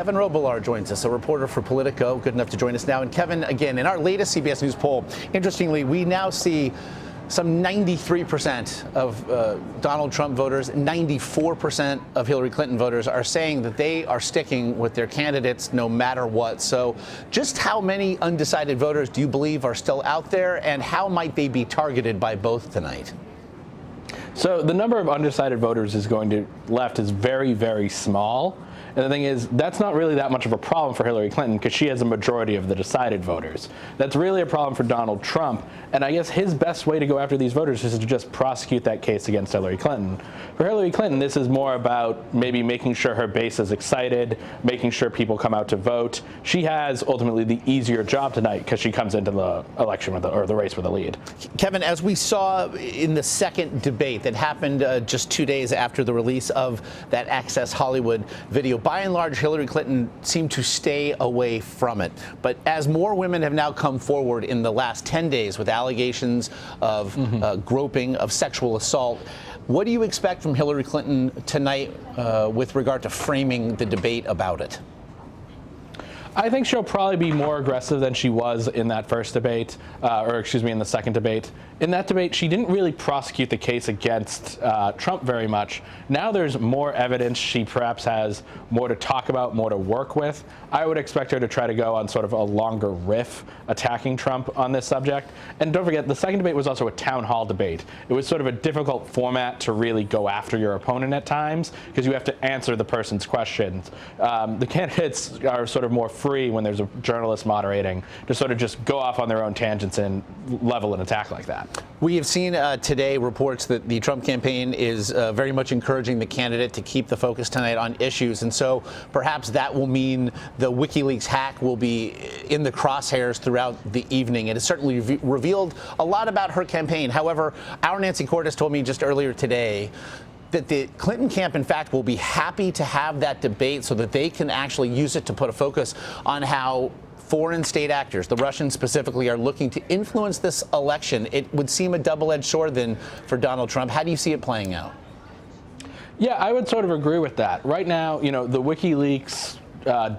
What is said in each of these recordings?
Kevin Robillard joins us, a reporter for Politico, good enough to join us now. And Kevin, again, in our latest CBS News poll, interestingly, we now see some 93% of Donald Trump voters, 94% of Hillary Clinton voters are saying that they are sticking with their candidates no matter what. So just how many undecided voters do you believe are still out there, and how might they be targeted by both tonight? So the number of undecided voters left is very, very small. And the thing is, that's not really that much of a problem for Hillary Clinton because she has a majority of the decided voters. That's really a problem for Donald Trump. And I guess his best way to go after these voters is to just prosecute that case against Hillary Clinton. For Hillary Clinton, this is more about maybe making sure her base is excited, making sure people come out to vote. She has ultimately the easier job tonight because she comes into the election or the race with a lead. Kevin, as we saw in the second debate that happened just 2 days after the release of that Access Hollywood video, by and large, Hillary Clinton seemed to stay away from it. But as more women have now come forward in the last 10 days with allegations of groping, of sexual assault, what do you expect from Hillary Clinton tonight with regard to framing the debate about it? I think she'll probably be more aggressive than she was in that first debate, in the second debate. In that debate, she didn't really prosecute the case against Trump very much. Now there's more evidence. She perhaps has more to talk about, more to work with. I would expect her to try to go on sort of a longer riff attacking Trump on this subject. And don't forget, the second debate was also a town hall debate. It was sort of a difficult format to really go after your opponent at times because you have to answer the person's questions. The candidates are sort of more free when there's a journalist moderating to sort of just go off on their own tangents and level an attack like that. We have seen today reports that the Trump campaign is very much encouraging the candidate to keep the focus tonight on issues. And so perhaps that will mean the WikiLeaks hack will be in the crosshairs throughout the evening. It has certainly revealed a lot about her campaign. However, our Nancy Cordes told me just earlier today that the Clinton camp, in fact, will be happy to have that debate so that they can actually use it to put a focus on how foreign state actors, the Russians specifically, are looking to influence this election. It would seem a double-edged sword then for Donald Trump. How do you see it playing out? Yeah, I would sort of agree with that. Right now, the WikiLeaks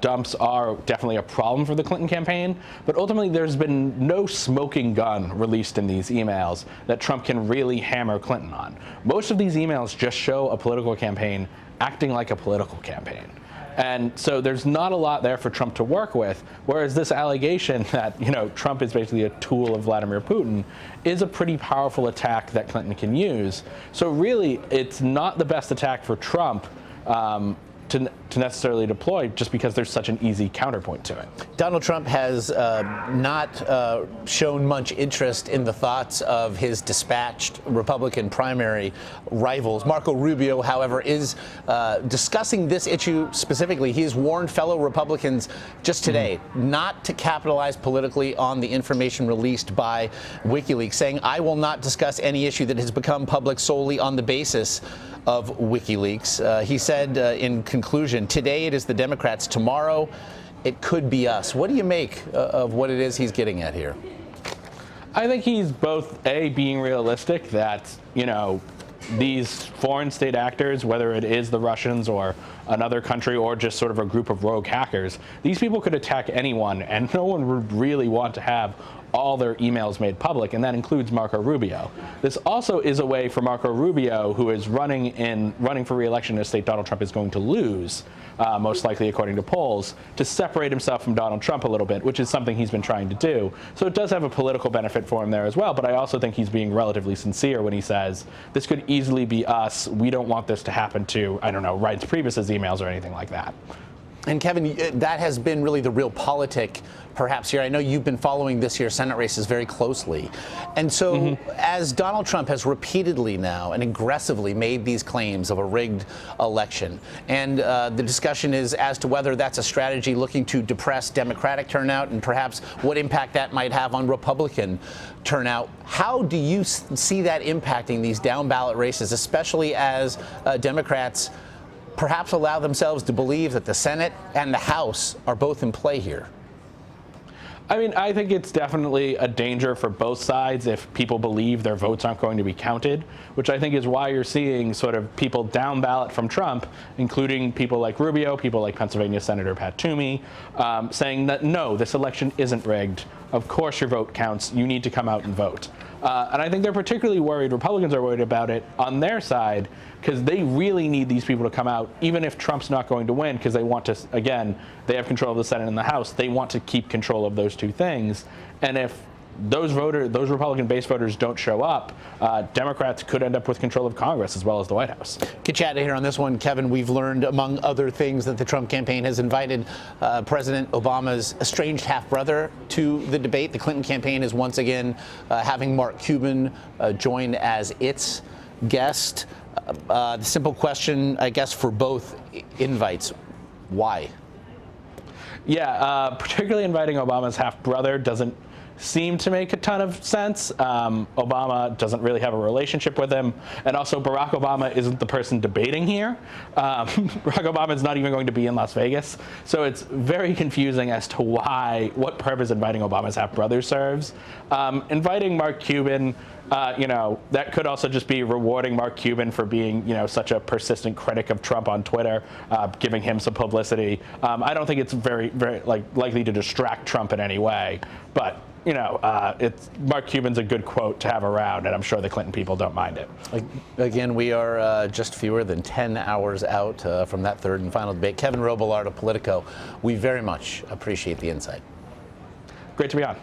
dumps are definitely a problem for the Clinton campaign, but ultimately there's been no smoking gun released in these emails that Trump can really hammer Clinton on. Most of these emails just show a political campaign acting like a political campaign. And so there's not a lot there for Trump to work with, whereas this allegation that, Trump is basically a tool of Vladimir Putin is a pretty powerful attack that Clinton can use. So really, it's not the best attack for Trump to necessarily deploy just because there's such an easy counterpoint to it. Donald Trump has not shown much interest in the thoughts of his dispatched Republican primary rivals. Marco Rubio, however, is discussing this issue specifically. He has warned fellow Republicans just today not to capitalize politically on the information released by WikiLeaks, saying, "I will not discuss any issue that has become public solely on the basis of WikiLeaks." He said in conclusion, "Today it is the Democrats. Tomorrow it could be us." What do you make of what it is he's getting at here? I think he's both, being realistic that, these foreign state actors, whether it is the Russians or another country or just sort of a group of rogue hackers, these people could attack anyone, and no one would really want to have all their emails made public, and that includes Marco Rubio. This also is a way for Marco Rubio, who is running for re-election in a state Donald Trump is going to lose, most likely according to polls, to separate himself from Donald Trump a little bit, which is something he's been trying to do. So it does have a political benefit for him there as well, but I also think he's being relatively sincere when he says, this could easily be us. We don't want this to happen to, Reince Priebus's emails or anything like that. And Kevin, that has been really the real politic perhaps here. I know you've been following this year's Senate races very closely. And so as Donald Trump has repeatedly now and aggressively made these claims of a rigged election, and the discussion is as to whether that's a strategy looking to depress Democratic turnout and perhaps what impact that might have on Republican turnout, how do you see that impacting these down ballot races, especially as Democrats perhaps allow themselves to believe that the Senate and the House are both in play here? I mean, I think it's definitely a danger for both sides if people believe their votes aren't going to be counted, which I think is why you're seeing sort of people down ballot from Trump, including people like Rubio, people like Pennsylvania Senator Pat Toomey, saying that, no, this election isn't rigged. Of course your vote counts. You need to come out and vote. And I think they're particularly worried, Republicans are worried about it on their side, because they really need these people to come out, even if Trump's not going to win, because they want to, again, they have control of the Senate and the House. They want to keep control of those two things. And if those Republican-based voters don't show up, Democrats could end up with control of Congress as well as the White House. Get you out of here on this one, Kevin. We've learned, among other things, that the Trump campaign has invited President Obama's estranged half-brother to the debate. The Clinton campaign is once again having Mark Cuban join as its guest. The simple question, I guess, for both invites, why? Yeah, particularly inviting Obama's half-brother doesn't seem to make a ton of sense. Obama doesn't really have a relationship with him. And also, Barack Obama isn't the person debating here. Barack Obama is not even going to be in Las Vegas. So it's very confusing as to what purpose inviting Obama's half-brother serves. Inviting Mark Cuban, that could also just be rewarding Mark Cuban for being, such a persistent critic of Trump on Twitter, giving him some publicity. I don't think it's very, very likely to distract Trump in any way. But Mark Cuban's a good quote to have around, and I'm sure the Clinton people don't mind it. Again, we are just fewer than 10 hours out from that third and final debate. Kevin Robillard of Politico, we very much appreciate the insight. Great to be on.